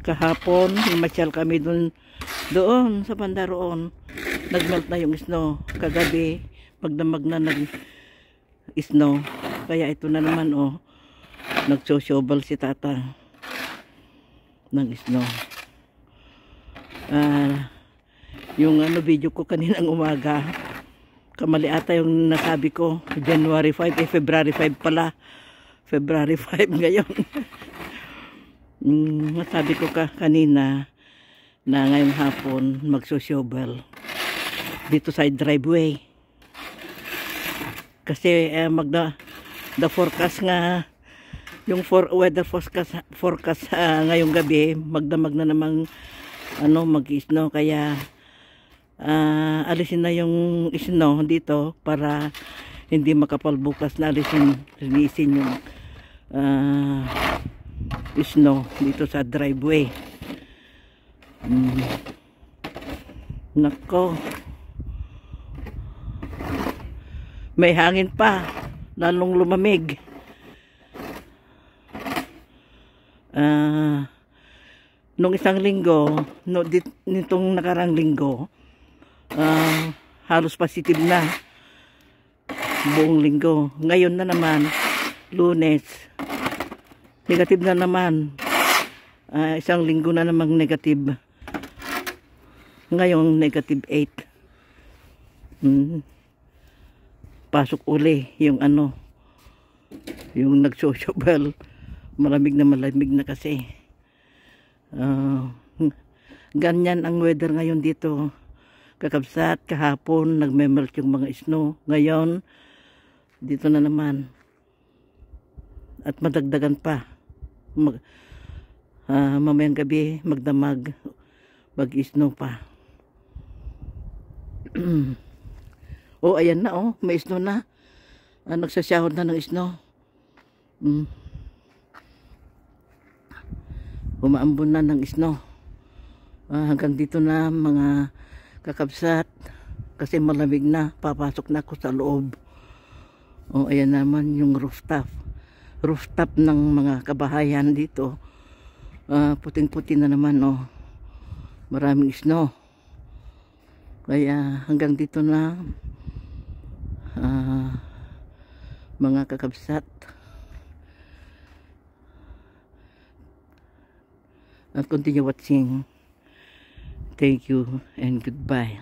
Kahapon, masyal kami doon sa banda roon. Nagmelt na yung snow. Kagabi, magdamag na nag-snow. Kaya ito na naman, oh. Nagsosyobal si tata ng snow. Yung video ko kaninang umaga, kamali ata yung nasabi ko. January 5, February 5 pala. February 5 ngayon. Nasabi ko kanina na ngayong hapon magsosyobal dito sa driveway. Kasi the forecast nga, yung weather forecast ngayong gabi, magdamag na namang mag-snow, kaya alisin na yung snow dito para hindi makapal bukas na linisin yung snow dito sa driveway. Nako, may hangin pa, lalong lumamig. Nung isang linggo, nitong nakarang linggo, halos positive na buong linggo. Ngayon na naman, Lunes, negative na naman. Isang linggo na namang negative. Ngayon negative 8. Pasok uli yung yung nagsosyobal. Malamig na kasi. Ganyan ang weather ngayon dito. Kakabsat, kahapon nagme-melt yung mga snow. Ngayon dito na naman. At madagdagan pa. Mamayang gabi magdamag, mag-snow pa. Oh, ayan na, oh, may snow na. Nagsasahod na ng snow. Umaambon na ng snow. Hanggang dito na mga kakabsat, kasi malamig na. Papasok na ako sa loob. Oh, ayan naman yung rooftop ng mga kabahayan dito. Puting-puti na naman, oh. Maraming snow. Kaya hanggang dito na mga kakabsat. Continue watching. Thank you and goodbye.